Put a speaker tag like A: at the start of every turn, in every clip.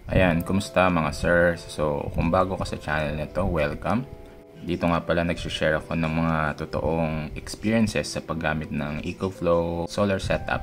A: Ayan, kumusta mga sir? So, kung bago ka sa channel na to, welcome. Dito nga pala nagsishare ako ng mga totoong experiences sa paggamit ng EcoFlow solar setup.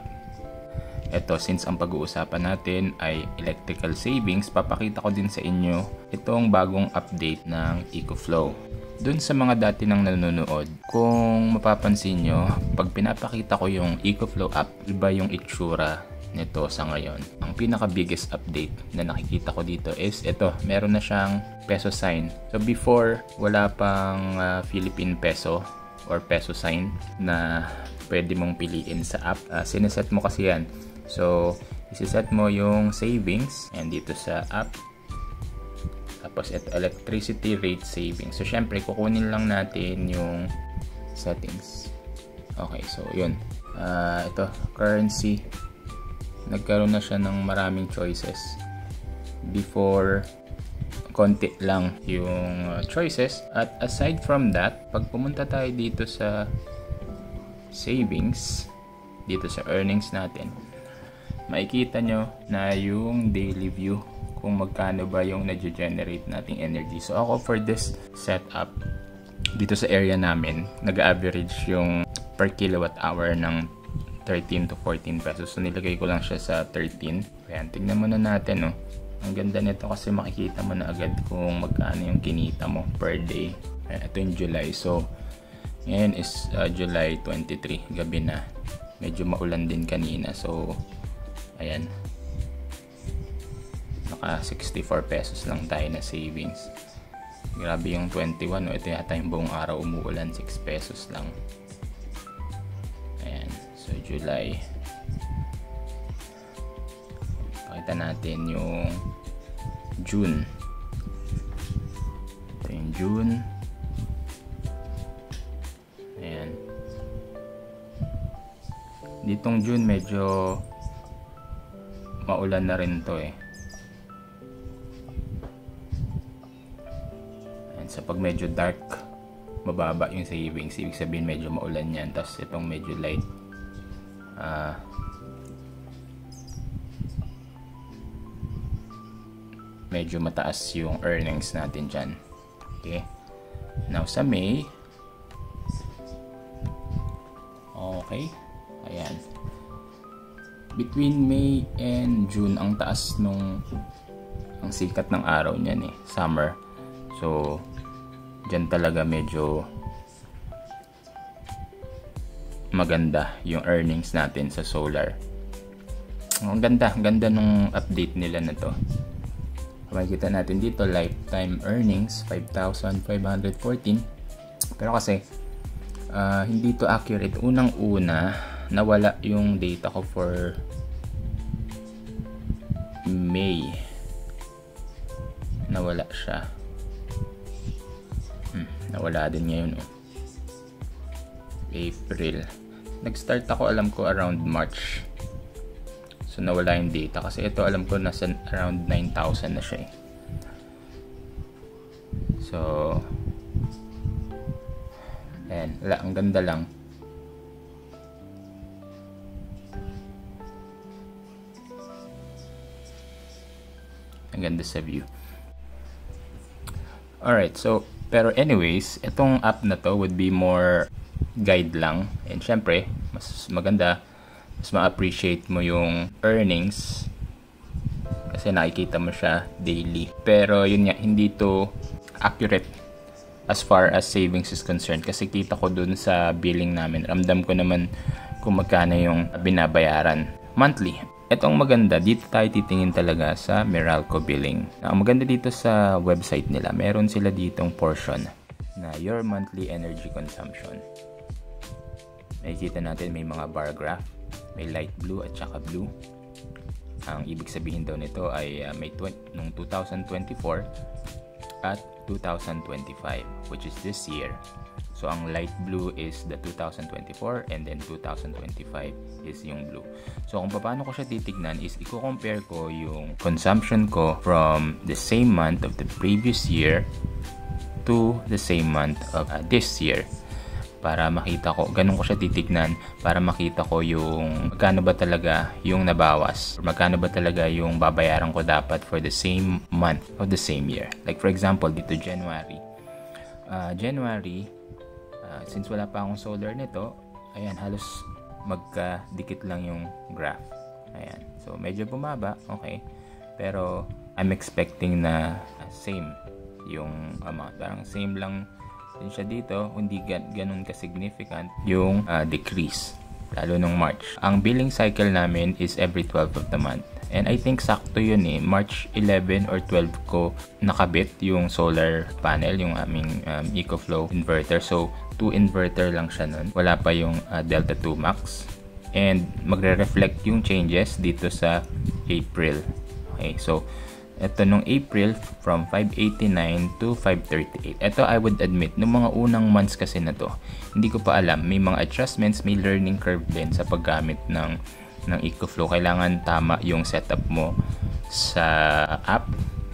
A: Ito, since ang pag-uusapan natin ay electrical savings, papakita ko din sa inyo itong bagong update ng EcoFlow. Dun sa mga dati nang nanonood, kung mapapansin nyo, pag pinapakita ko yung EcoFlow app, iba yung itsura nito sa ngayon. Ang pinaka biggest update na nakikita ko dito is ito, meron na siyang peso sign. So before, wala pang Philippine peso or peso sign na pwede mong piliin sa app. Sineset mo kasi yan. So isiset mo yung savings and dito sa app. Tapos ito, electricity rate savings. So syempre kukunin lang natin yung settings. Okay, so yun. Ito, currency. Nagkaroon na siya ng maraming choices. Before, konti lang yung choices. At aside from that, pag pumunta tayo dito sa savings, dito sa earnings natin, makikita nyo na yung daily view kung magkano ba yung na-generate nating energy. So ako for this setup, dito sa area namin, nag-average yung per kilowatt hour ng 13 to 14 pesos. So nilagay ko lang siya sa 13. Ayan, tignan muna natin. Oh. Ang ganda nito kasi makikita mo na agad kung magkano yung kinita mo per day. Ayan, ito yung July. So ngayon is July 23. Gabi na. Medyo maulan din kanina. So ayan. Naka 64 pesos lang tayo na savings. Grabe yung 21. Ito yata yung buong araw umuulan. 6 pesos lang. Ayan. So, July. Pakita natin yung June. Ito yung June. Ayan. Ditong June medyo maulan na rin to eh. Ayan. So, pag medyo dark, mababa yung savings. Ibig sabihin medyo maulan yan. Tapos itong medyo light, medyo mataas yung earnings natin dyan. Okay. Now sa May, okay, ayan, between May and June ang taas nung ang sikat ng araw niyan eh, summer. So dyan talaga medyo maganda yung earnings natin sa solar. Ang ganda nung update nila na to. Makikita natin dito lifetime earnings 5,514. Pero kasi hindi to accurate. Unang-una nawala yung data ko for May. Nawala siya. Nawala din ngayon. Oh. April. Nag-start ako, alam ko, around March. So, nawala yung data. Kasi ito, alam ko, nasa around 9,000 na siya eh. So, ayan. Ang ganda lang. Ang ganda sa view. Alright, so, pero anyways, itong app na to would be more guide lang. And syempre, mas maganda, mas ma-appreciate mo yung earnings kasi nakikita mo siya daily. Pero yun nga, hindi to accurate as far as savings is concerned kasi kita ko dun sa billing namin. Ramdam ko naman kung magkano yung binabayaran monthly. Etong maganda, dito tayo titingin talaga sa Meralco billing. Ang maganda dito sa website nila, meron sila ditong portion na your monthly energy consumption. Makikita natin may mga bar graph, may light blue at saka blue. Ang ibig sabihin daw nito ay may nung 2024 at 2025, which is this year. So ang light blue is the 2024 and then 2025 is yung blue. So kung paano ko siya titignan is i-compare ko yung consumption ko from the same month of the previous year to the same month of this year. para makita ko, ganun ko siya titignan para makita ko yung magkano ba talaga yung nabawas, or magkano ba talaga yung babayaran ko dapat for the same month of the same year. Like for example, dito January, since wala pa akong solar nito, ayan, halos magkadikit lang yung graph. Ayan, so medyo bumaba, okay, pero I'm expecting na same yung amount, parang same lang din siya dito, hindi ganun ka-significant yung decrease, lalo nung March. Ang billing cycle namin is every 12th of the month. And I think sakto yun eh. March 11 or 12 ko nakabit yung solar panel, yung aming EcoFlow inverter. So, 2 inverter lang siya nun. Wala pa yung Delta 2 Max. And magre-reflect yung changes dito sa April. Okay, so ito nung April from 589 to 538. Ito I would admit, nung mga unang months kasi na to, hindi ko pa alam. May mga adjustments, may learning curve din sa paggamit ng EcoFlow. Kailangan tama yung setup mo sa app,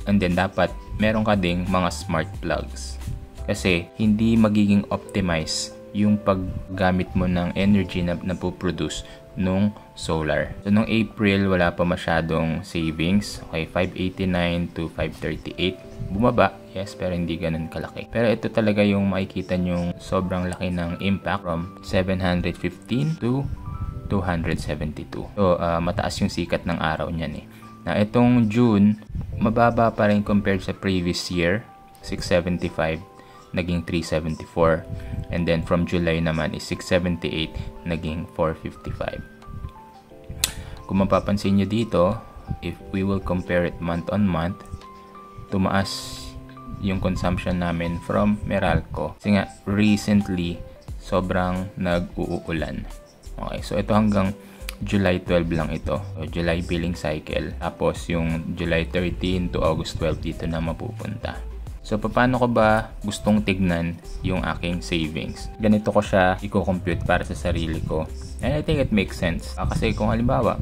A: and then dapat meron ka ding mga smart plugs kasi hindi magiging optimize yung paggamit mo ng energy na napoproduce nung solar. So nung April wala pa masyadong savings, okay, 589 to 538, bumaba, yes, pero hindi ganun kalaki. Pero ito talaga yung makikita nyong sobrang laki ng impact from 715 to 272. So, mataas yung sikat ng araw niyan eh. Na itong June, mababa pa rin compared sa previous year, 675, naging 374. And then from July naman is 678, naging 455. Kung mapapansin nyo dito, if we will compare it month on month, tumaas yung consumption namin from Meralco. Kasi nga, recently, sobrang nag-uulan. Okay, so ito hanggang July 12 lang ito. So, July billing cycle. Tapos yung July 13 to August 12 dito na mapupunta. So, paano ko ba gustong tignan yung aking savings? Ganito ko siya i-compute para sa sarili ko. And I think it makes sense. Kasi kung halimbawa,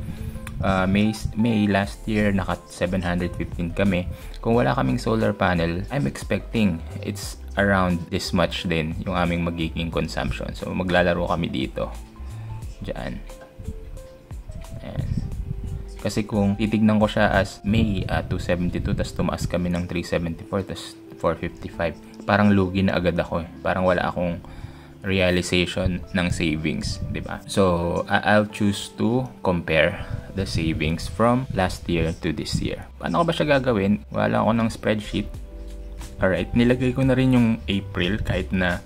A: May last year, naka 715 kami. Kung wala kaming solar panel, I'm expecting it's around this much din yung aming magiging consumption. So, maglalaro kami dito. Diyan. Ayan. Kasi kung titignan ko siya as May 272, tas tumaas kami ng 374, tas 455, parang lugi na agad ako eh. Parang wala akong realization ng savings, di ba? So, I'll choose to compare the savings from last year to this year. Paano ko ba siya gagawin? Wala ako ng spreadsheet. Alright, nilagay ko na rin yung April kahit na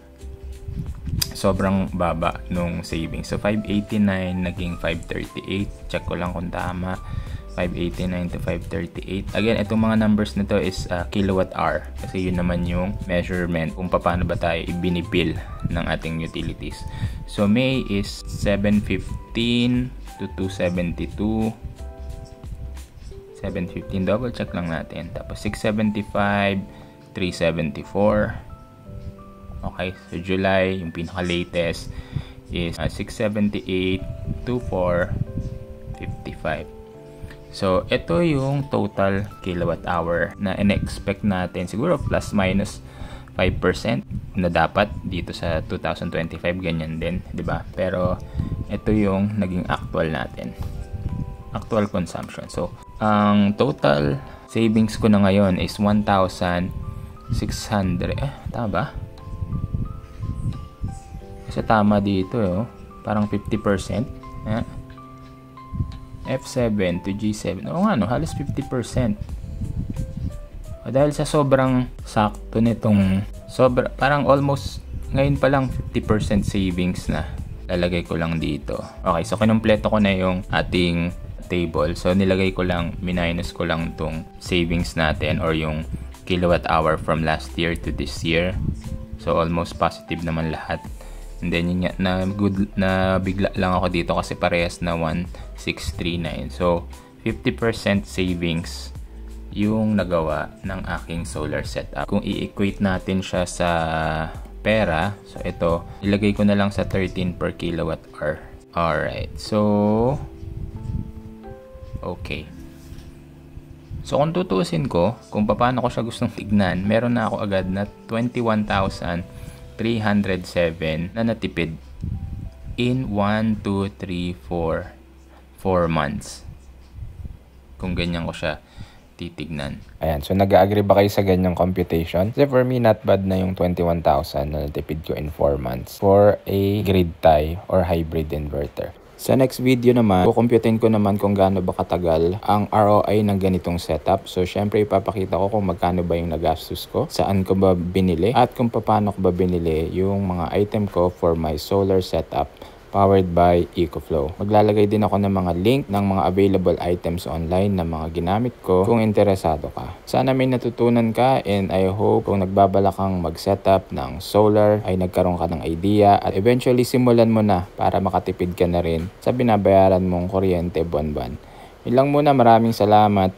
A: sobrang baba nung savings. So, 589 naging 538. Check ko lang kung tama. 589 to 538. Again, itong mga numbers na to is kilowatt hour. Kasi yun naman yung measurement kung paano ba tayo ibinibill ng ating utilities. So, May is 715 to 272. 715. Double check lang natin. Tapos, 675, 374. Okay, so July, yung pinaka-latest is 678 to 455. So, ito yung total kilowatt hour na in-expect natin. Siguro plus minus 5% na dapat dito sa 2025, ganyan din, di ba? Pero, ito yung naging actual natin. Actual consumption. So, ang total savings ko na ngayon is 1,600. Tama ba? Kasi tama dito, parang 50%. F7 to G7. Oo nga, no? Halos 50%. Dahil sa sobrang sakto nitong, parang almost, ngayon pa lang 50% savings na. Lalagay ko lang dito. Okay, so kinumpleto ko na yung ating table. So, nilagay ko lang, minus ko lang tong savings natin or yung kilowatt hour from last year to this year. So, almost positive naman lahat. And then yun na bigla lang ako dito kasi parehas na 1639. So 50% savings yung nagawa ng aking solar setup. Kung i-equate natin siya sa pera, so ito, ilagay ko na lang sa 13 per kilowatt hour. Alright, so okay. So kung tutuusin ko, kung paano ko siya gustong tignan, meron na ako agad na 21,000 307 na natipid in 1, 2, 3, 4 months. Kung ganyan ko siya titignan. Ayan, so nag-agree ba kayo sa ganyang computation? Kasi for me, not bad na yung 21,000 na natipid ko in 4 months for a grid tie or hybrid inverter. Sa next video naman, kukumputin ko naman kung gaano ba katagal ang ROI ng ganitong setup. So, syempre ipapakita ko kung magkano ba yung nagastos ko, saan ko ba binili, at kung paano ko ba binili yung mga item ko for my solar setup powered by EcoFlow. Maglalagay din ako ng mga link ng mga available items online na mga ginamit ko kung interesado ka. Sana may natutunan ka, and I hope kung nagbabala kang mag-setup ng solar ay nagkaroon ka ng idea at eventually simulan mo na para makatipid ka na rin sa binabayaran mong kuryente buwan-buwan. Yun lang muna, maraming salamat.